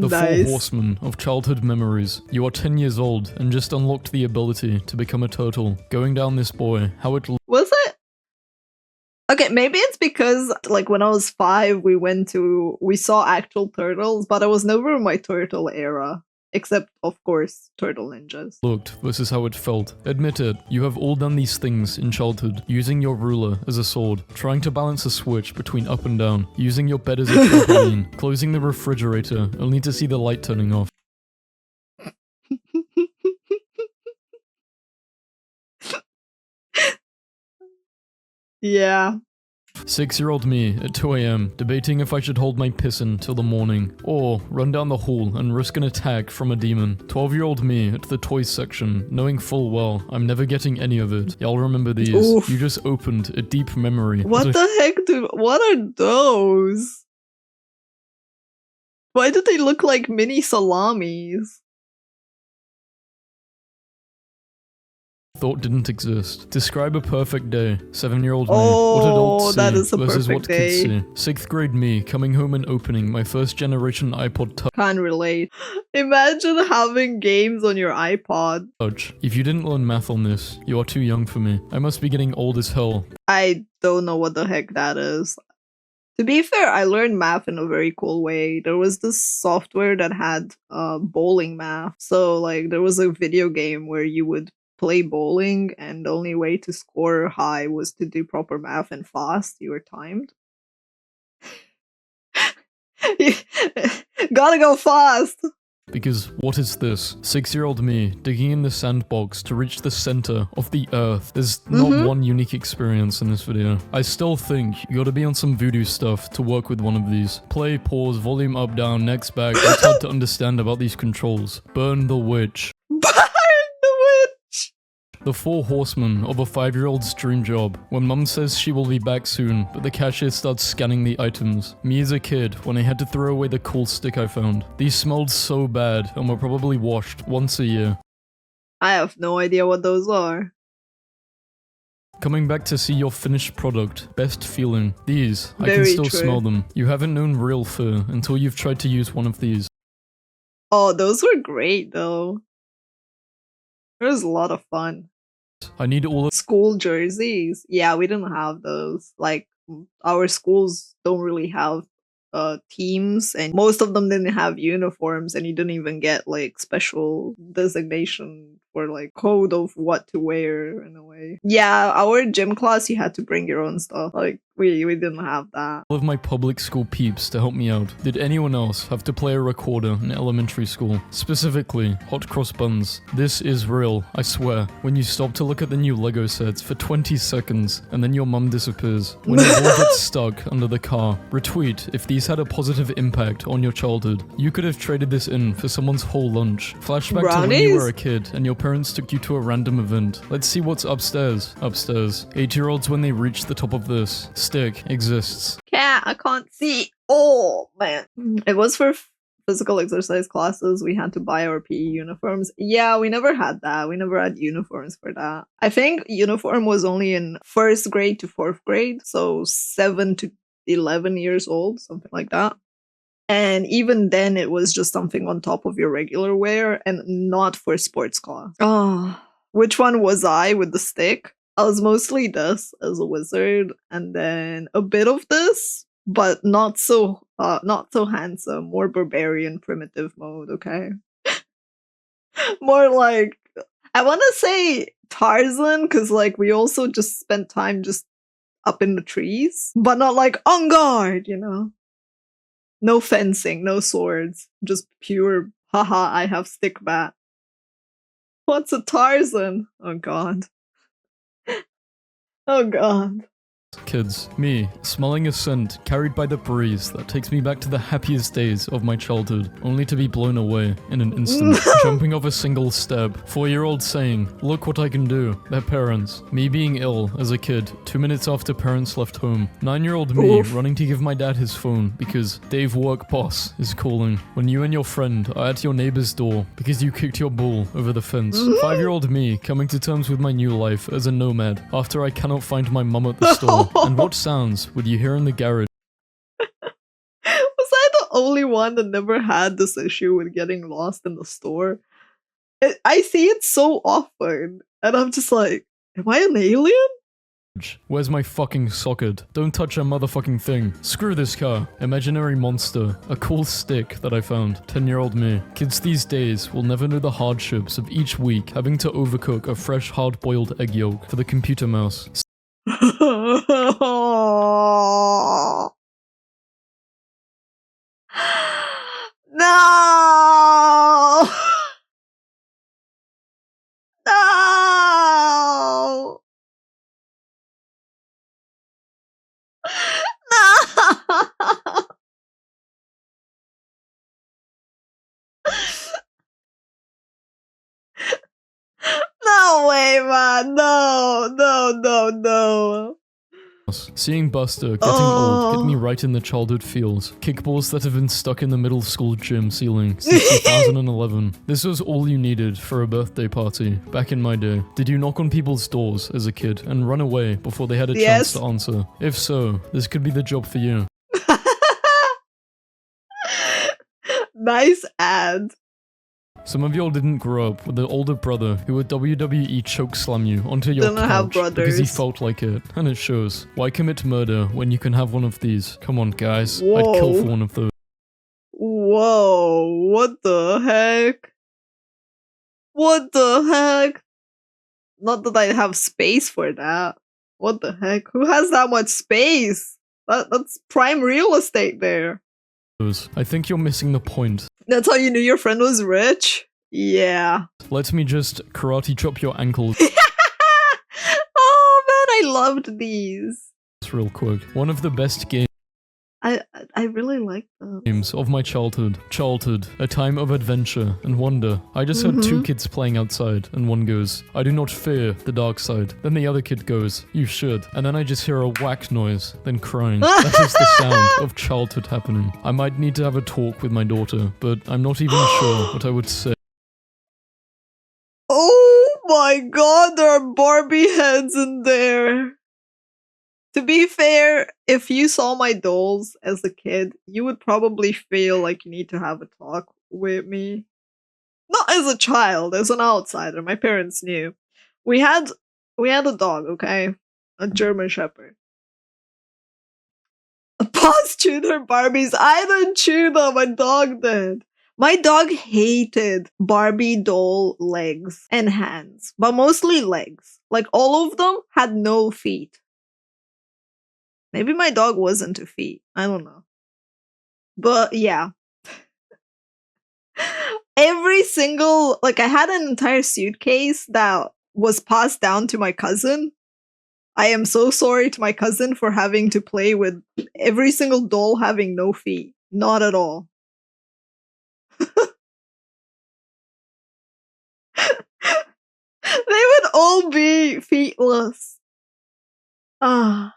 nice. 4 horsemen of childhood memories. You are 10 years old and just unlocked the ability to become a turtle. Going down this boy. How it was it? Okay, maybe it's because, like, when I was 5, we saw actual turtles, but I was never in my turtle era. Except, of course, turtle ninjas. Looked versus how it felt. Admit it, you have all done these things in childhood, using your ruler as a sword, trying to balance a switch between up and down, using your bed as a trampoline, closing the refrigerator only to see the light turning off. Yeah. 6-year-old me at 2 AM, debating if I should hold my piss in till the morning, or run down the hall and risk an attack from a demon. 12-year-old me at the toys section, knowing full well I'm never getting any of it. Y'all remember these. Oof. You just opened a deep memory. What the heck what are those? Why do they look like mini salamis? Thought didn't exist. Describe a perfect day. 7-year-old me. Oh, What adults see that is a versus perfect what day. kids see. 6th grade me coming home and opening my first generation iPod Can't relate. Imagine having games on your iPod. Touch. If you didn't learn math on this, you are too young for me. I must be getting old as hell. I don't know what the heck that is. To be fair, I learned math in a very cool way. There was this software that had bowling math. So like there was a video game where you would play bowling and the only way to score high was to do proper math and fast. You were timed. Gotta go fast! Because what is this? 6-year-old me digging in the sandbox to reach the center of the earth. There's not one unique experience in this video. I still think you gotta be on some voodoo stuff to work with one of these. Play, pause, volume up, down, next, back. It's hard to understand about these controls. Burn the witch. Burn the witch! The 4 horsemen of a 5-year-old's dream job. When mum says she will be back soon, but the cashier starts scanning the items. Me as a kid, when I had to throw away the cool stick I found. These smelled so bad and were probably washed once a year. I have no idea what those are. Coming back to see your finished product. Best feeling. These, I can Very still true. smell them. You haven't known real fur until you've tried to use one of these. Oh, those were great though. It was a lot of fun. I need all of School jerseys. Yeah, we didn't have those. Like our schools don't really have teams, and most of them didn't have uniforms, and you didn't even get like special designation for like code of what to wear in a way. Yeah, our gym class you had to bring your own stuff. Like we didn't have that. of my public school peeps to help me out. Did anyone else have to play a recorder in elementary school? Specifically, hot cross buns. This is real, I swear. When you stop to look at the new Lego sets for 20 seconds, and then your mum disappears. When your ball gets stuck under the car. Retweet if these had a positive impact on your childhood. You could have traded this in for someone's whole lunch. Flashback to when you were a kid, and your parents took you to a random event. Let's see what's upstairs. Upstairs. 8-year-olds when they reach the top of this. Stick exists. I can't see. Oh man. It was for physical exercise classes. We had to buy our PE uniforms. Yeah, we never had that. We never had uniforms for that. I think uniform was only in 1st grade to 4th grade. So 7 to 11 years old, something like that. And even then it was just something on top of your regular wear and not for sports class. Oh, which one was I with the stick? I was mostly this as a wizard, and then a bit of this, but not so handsome, more barbarian primitive mode, okay? More like I want to say Tarzan, cuz like we also just spent time just up in the trees, but not like on guard, you know. No fencing, no swords, just pure haha, I have stick bat. What's a Tarzan? Oh god. Oh god. Kids, me, smelling a scent carried by the breeze that takes me back to the happiest days of my childhood, only to be blown away in an instant. Jumping off a single step. 4-year-olds saying, look what I can do. Their parents. Me being ill as a kid, 2 minutes after parents left home. 9-year-old me running to give my dad his phone because Dave work boss is calling. When you and your friend are at your neighbor's door because you kicked your ball over the fence. 5-year-old me coming to terms with my new life as a nomad after I cannot find my mum at the store. And what sounds would you hear in the garage? Was I the only one that never had this issue with getting lost in the store? I see it so often, and I'm just like, am I an alien? Where's my fucking socket? Don't touch a motherfucking thing. Screw this car. Imaginary monster. A cool stick that I found. 10-year-old me. Kids these days will never know the hardships of each week having to overcook a fresh hard-boiled egg yolk for the computer mouse. No! No! No! No way, man. No, no, no, no. Seeing Buster getting old hit me right in the childhood feels. Kickballs that have been stuck in the middle school gym ceiling since 2011. This was all you needed for a birthday party back in my day. Did you knock on people's doors as a kid and run away before they had a chance to answer? If so, this could be the job for you. Nice ad. Some of y'all didn't grow up with an older brother who would WWE chokeslam you onto your couch because he felt like it, and it shows. Why commit murder when you can have one of these? Come on, guys. Whoa. I'd kill for one of those. Whoa, what the heck? What the heck? Not that I have space for that. What the heck? Who has that much space? That's prime real estate there. I think you're missing the point. That's how you knew your friend was rich? Yeah. Let me just karate chop your ankles. Oh man, I loved these. Real quick. One of the best games I really like them. Of my childhood. A time of adventure and wonder. I just had two kids playing outside, and one goes, I do not fear the dark side. Then the other kid goes, you should. And then I just hear a whack noise, then crying. That is the sound of childhood happening. I might need to have a talk with my daughter, but I'm not even sure what I would say. Oh my god, there are Barbie heads in there. To be fair, if you saw my dolls as a kid, you would probably feel like you need to have a talk with me. Not as a child, as an outsider. My parents knew. We had a dog, okay? A German Shepherd. Paws chewed her Barbies. I didn't chew them, my dog did. My dog hated Barbie doll legs and hands, but mostly legs. Like all of them had no feet. Maybe my dog was into feet. I don't know. But yeah. Every single, like I had an entire suitcase that was passed down to my cousin. I am so sorry to my cousin for having to play with every single doll having no feet. Not at all. They would all be feetless. Ah.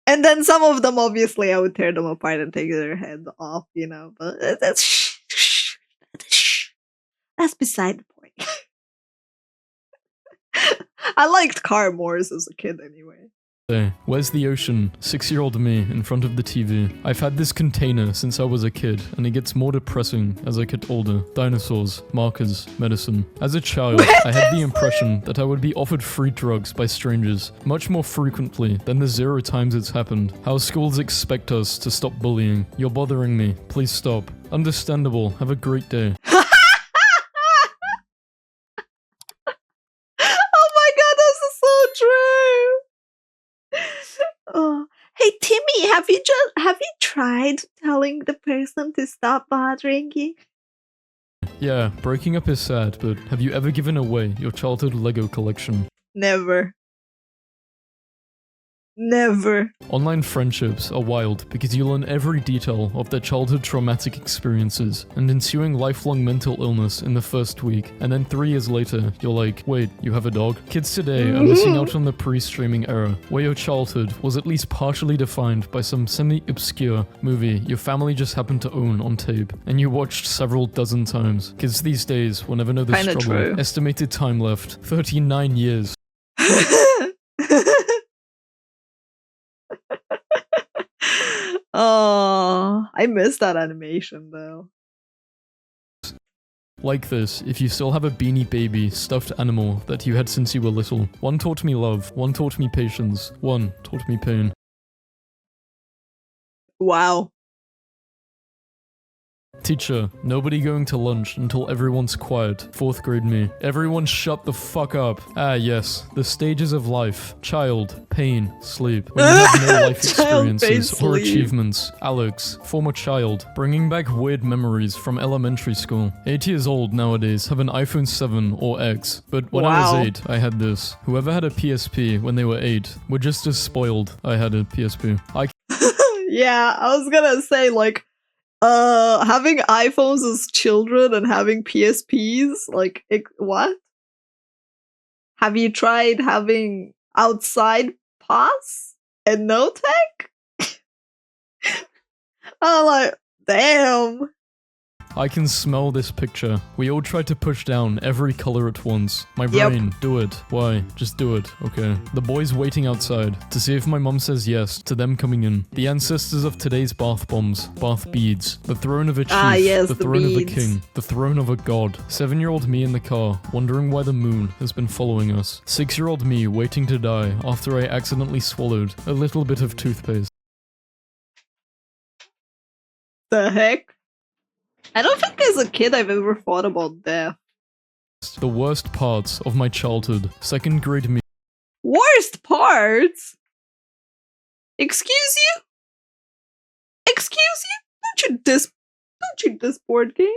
And then some of them, obviously, I would tear them apart and take their head off, you know. But that's beside the point. I liked car more as a kid, anyway. Hey, where's the ocean? 6-year-old me in front of the TV. I've had this container since I was a kid, and it gets more depressing as I get older. Dinosaurs, markers, medicine. As a child, I had the impression that I would be offered free drugs by strangers much more frequently than the 0 times it's happened. How schools expect us to stop bullying. You're bothering me. Please stop. Understandable. Have a great day. Oh my god, this is so true. Oh, hey Timmy, have you tried telling the person to stop bothering you? Yeah, breaking up is sad, but have you ever given away your childhood Lego collection? Never. Never. Online friendships are wild because you learn every detail of their childhood traumatic experiences and ensuing lifelong mental illness in the first week, and then 3 years later, you're like, wait, you have a dog? Kids today are missing out on the pre-streaming era, where your childhood was at least partially defined by some semi-obscure movie your family just happened to own on tape, and you watched several dozen times. Kids these days will never know the struggle. True. Estimated time left, 39 years. Oh, I miss that animation though. Like this, if you still have a Beanie Baby stuffed animal that you had since you were little. One taught me love, one taught me patience, one taught me pain. Wow. Teacher, nobody going to lunch until everyone's quiet. 4th grade me. Everyone shut the fuck up. Ah yes, the stages of life. Child, pain, sleep. When you have no life Child, pain, experiences or sleep. achievements. Alex, former child. Bringing back weird memories from elementary school. 8 years old nowadays have an iPhone 7 or X. But when I Wow. was 8, I had this. Whoever had a PSP when they were 8 were just as spoiled. I had a PSP. Yeah, I was gonna say, like, having iPhones as children and having PSPs, like, what? Have you tried having outside Paws and no tech? I'm like, damn. I can smell this picture. We all tried to push down every color at once. My Yep. brain, do it. Why? Just do it. Okay. The boys waiting outside to see if my mum says yes to them coming in. The ancestors of today's bath bombs, bath beads, the throne of a chief, Yes, the the throne of a beads. king, the throne of a god. 7-year-old me in the car, wondering why the moon has been following us. 6-year-old me waiting to die after I accidentally swallowed a little bit of toothpaste. The heck? I don't think as a kid I've ever thought about death. The worst parts of my childhood. 2nd grade me. Worst parts? Excuse you? Excuse you? Don't you diss board games?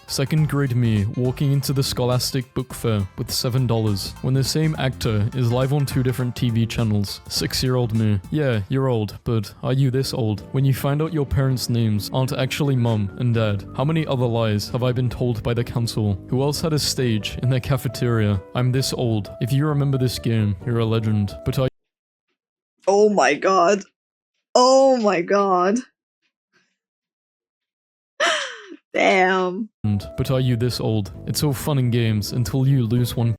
2nd grade me walking into the Scholastic Book Fair with $7 when the same actor is live on 2 different TV channels. 6-year-old me. Yeah, you're old, but are you this old? When you find out your parents' names aren't actually mum and dad, how many other lies have I been told by the council? Who else had a stage in their cafeteria? I'm this old. If you remember this game, you're a legend. But are Oh my god. Oh my god. Damn. but are you this old? It's all fun and games until you lose one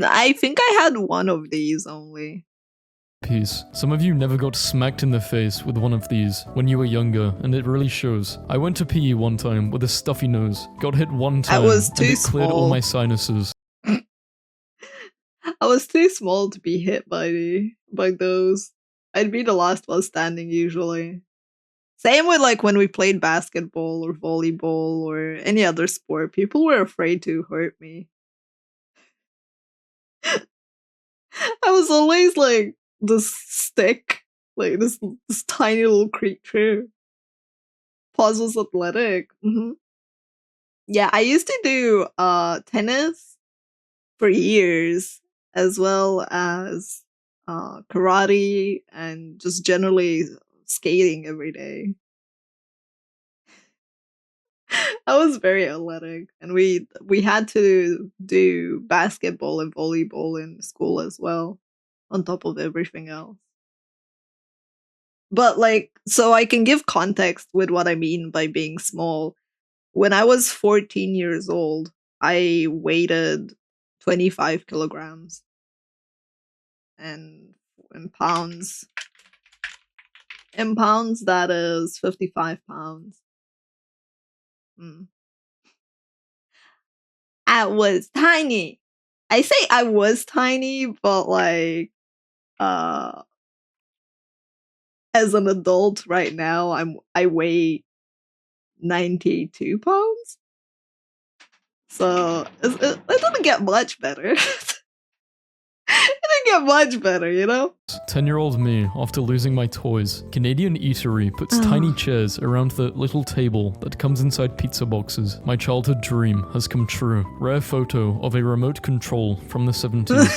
I think I had one of these only. piece. Some of you never got smacked in the face with one of these when you were younger, and it really shows. I went to PE one time with a stuffy nose, got hit one time, was and too it cleared all small. my sinuses. I was too small to be hit by those. I'd be the last one standing usually. Same with like when we played basketball or volleyball or any other sport. People were afraid to hurt me. I was always like this stick, like this tiny little creature. Paws was athletic. Yeah, I used to do tennis for years, as well as karate and just generally skating every day. I was very athletic, and we had to do basketball and volleyball in school as well, on top of everything else. But like, so I can give context with what I mean by being small. When I was 14 years old, I weighed 25 kilograms, and in pounds, that is 55 pounds. I was tiny. I say I was tiny, but like, as an adult right now, I weigh 92 pounds. So it doesn't get much better. It didn't get much better, you know? 10-year-old me, after losing my toys, Canadian Eatery puts tiny chairs around the little table that comes inside pizza boxes. My childhood dream has come true. Rare photo of a remote control from the 70s.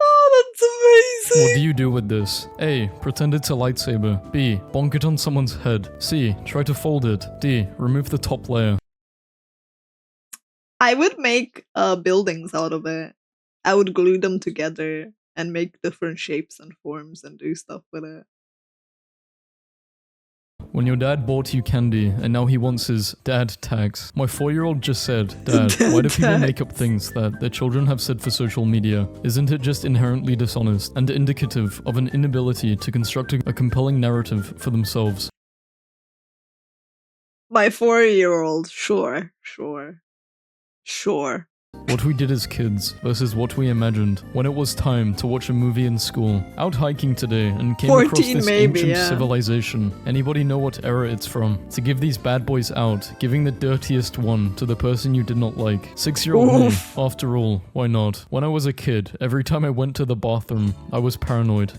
Oh, that's amazing. What do you do with this? A. Pretend it's a lightsaber. B. Bonk it on someone's head. C. Try to fold it. D. Remove the top layer. I would make buildings out of it. I would glue them together and make different shapes and forms and do stuff with it. When your dad bought you candy and now he wants his dad tags. My 4-year-old just said, Dad, why do people make up things that their children have said for social media? Isn't it just inherently dishonest and indicative of an inability to construct a compelling narrative for themselves? My 4-year-old, sure. What we did as kids versus what we imagined when it was time to watch a movie in school. Out hiking today and came across this ancient civilization. Anybody know what era it's from? To give these bad boys out, giving the dirtiest one to the person you did not like. 6-year-old me, after all, why not? When I was a kid, every time I went to the bathroom, I was paranoid.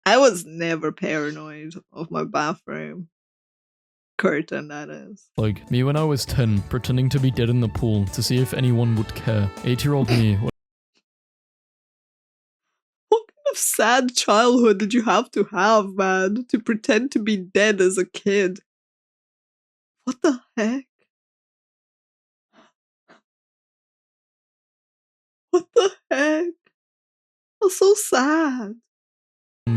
I was never paranoid of my bathroom curtain, that is. Like, me when I was 10, pretending to be dead in the pool to see if anyone would care. 8-year-old me. What kind of sad childhood did you have, man? To pretend to be dead as a kid? What the heck? What the heck? That's so sad.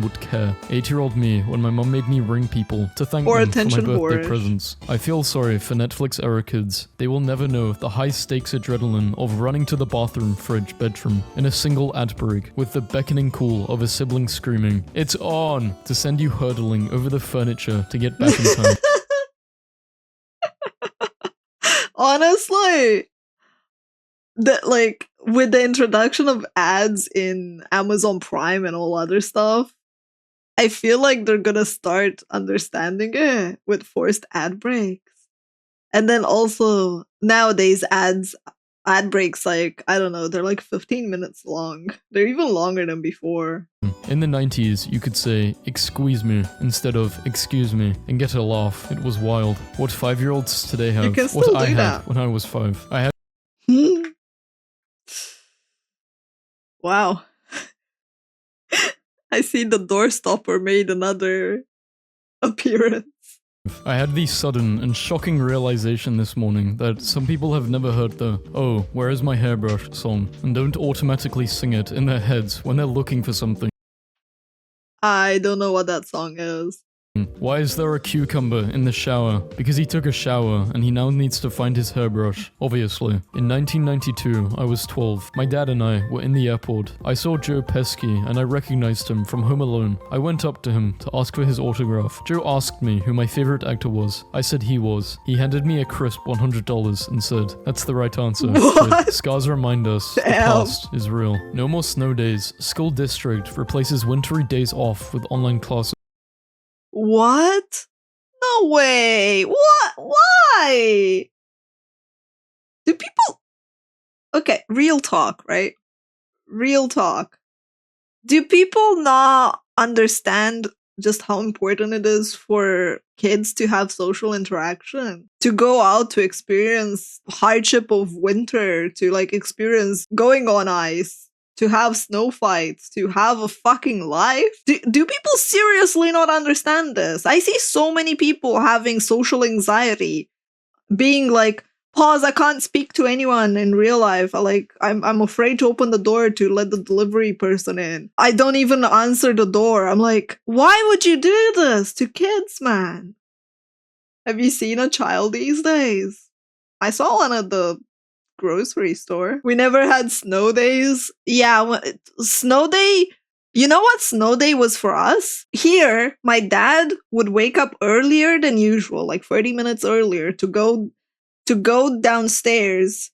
Would care. 8-year-old me when my mom made me ring people to thank them for my birthday presents. I feel sorry for Netflix era kids. They will never know the high stakes adrenaline of running to the bathroom fridge bedroom in a single ad break with the beckoning call of a sibling screaming, "It's on!" to send you hurtling over the furniture to get back in time. Honestly, that like with the introduction of ads in Amazon Prime and all other stuff, I feel like they're gonna start understanding it with forced ad breaks. And then also nowadays ad breaks, like, I don't know, they're like 15 minutes long. They're even longer than before. In the 90s, you could say, "Excuse me," instead of "excuse me," and get a laugh. It was wild. What 5-year-olds today have, You can still what I do had that. when I was 5. I had Wow. I see the doorstopper made another appearance. I had the sudden and shocking realization this morning that some people have never heard the "Oh, where is my hairbrush" song and don't automatically sing it in their heads when they're looking for something. I don't know what that song is. Why is there a cucumber in the shower? Because he took a shower and he now needs to find his hairbrush, obviously. In 1992, I was 12. My dad and I were in the airport. I saw Joe Pesci and I recognized him from Home Alone. I went up to him to ask for his autograph. Joe asked me who my favorite actor was. I said he was. He handed me a crisp $100 and said, "That's the right answer." What? Good. Scars remind us the past is real. No more snow days. School district replaces wintry days off with online classes. What? No way. What? Why? Do people... Okay, real talk, right? Real talk. Do people not understand just how important it is for kids to have social interaction? To go out, to experience hardship of winter, to like experience going on ice, to have snow fights, to have a fucking life? Do people seriously not understand this? I see so many people having social anxiety, being like, "Pause, I can't speak to anyone in real life. I'm afraid to open the door to let the delivery person in. I don't even answer the door." I'm like, why would you do this to kids, man? Have you seen a child these days? I saw one at the grocery store. We never had snow days. Yeah, snow day. You know what snow day was for us? Here, my dad would wake up earlier than usual, like 30 minutes earlier, to go downstairs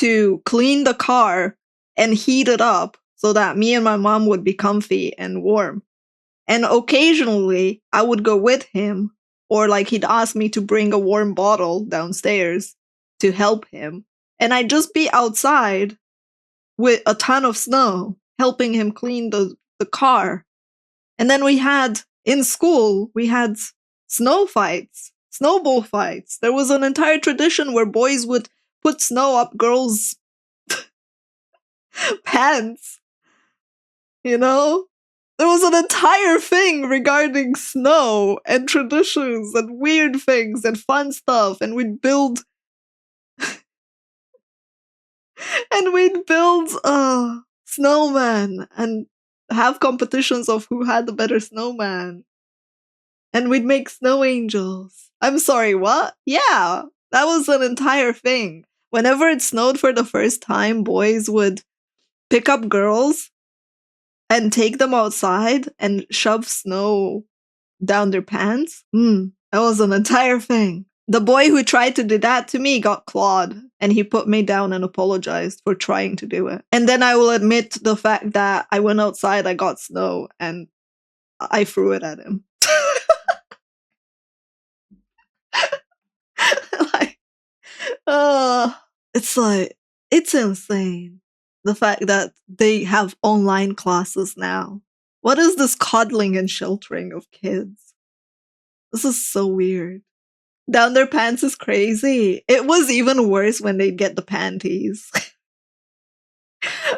to clean the car and heat it up so that me and my mom would be comfy and warm. And occasionally, I would go with him, or like he'd ask me to bring a warm bottle downstairs to help him. And I'd just be outside with a ton of snow, helping him clean the car. And then in school, we had snow fights, snowball fights. There was an entire tradition where boys would put snow up girls' pants. You know? There was an entire thing regarding snow and traditions and weird things and fun stuff. And we'd build snowman and have competitions of who had the better snowman. And we'd make snow angels. I'm sorry, what? Yeah, that was an entire thing. Whenever it snowed for the first time, boys would pick up girls and take them outside and shove snow down their pants. That was an entire thing. The boy who tried to do that to me got clawed, and he put me down and apologized for trying to do it. And then I will admit the fact that I went outside, I got snow, and I threw it at him. like, it's insane. The fact that they have online classes now. What is this coddling and sheltering of kids? This is so weird. Down their pants is crazy. It was even worse when they'd get the panties.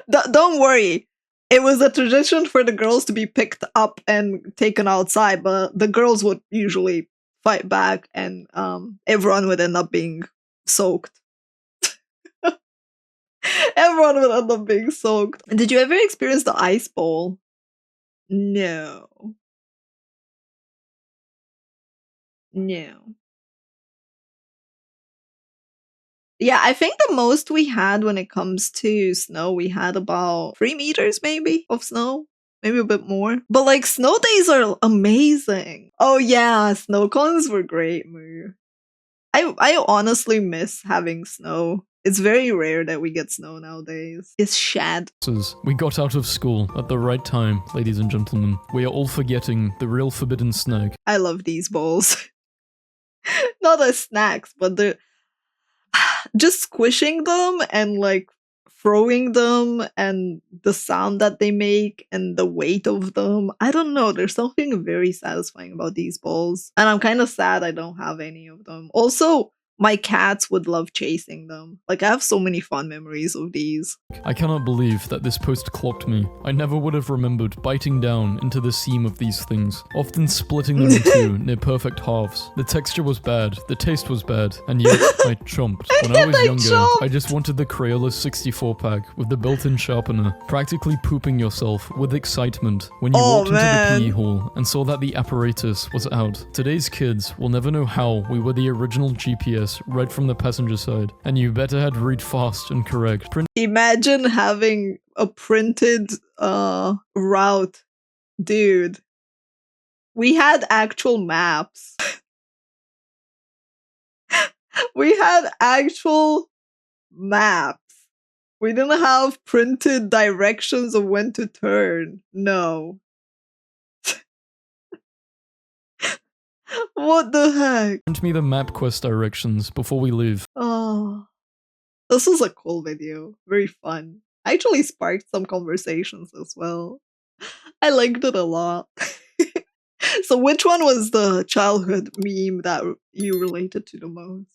Don't worry. It was a tradition for the girls to be picked up and taken outside, but the girls would usually fight back, and everyone would end up being soaked. Everyone would end up being soaked. Did you ever experience the ice bowl? No. No. Yeah, I think the most we had when it comes to snow, we had about 3 meters maybe of snow. Maybe a bit more. But like snow days are amazing. Oh yeah, snow cones were great, Moo. I honestly miss having snow. It's very rare that we get snow nowadays. It's shad. We got out of school at the right time, ladies and gentlemen. We are all forgetting the real forbidden snack. I love these bowls. Not as snacks, but they're just squishing them and like throwing them and the sound that they make and the weight of them. I don't know. There's something very satisfying about these balls. And I'm kind of sad I don't have any of them. Also, my cats would love chasing them. Like, I have so many fond memories of these. I cannot believe that this post clocked me. I never would have remembered biting down into the seam of these things, often splitting them in two near perfect halves. The texture was bad, the taste was bad, and yet I chomped. When I was younger, I just wanted the Crayola 64 pack with the built-in sharpener, practically pooping yourself with excitement when you walked into the PE hall and saw that the apparatus was out. Today's kids will never know how we were the original GPS right from the passenger side, and you better had read fast and correct. Imagine having a printed route. Dude, we had actual maps. We had actual maps. We didn't have printed directions of when to turn. No. What the heck? Print me the MapQuest directions before we leave. Oh, this was a cool video. Very fun. Actually sparked some conversations as well. I liked it a lot. So which one was the childhood meme that you related to the most?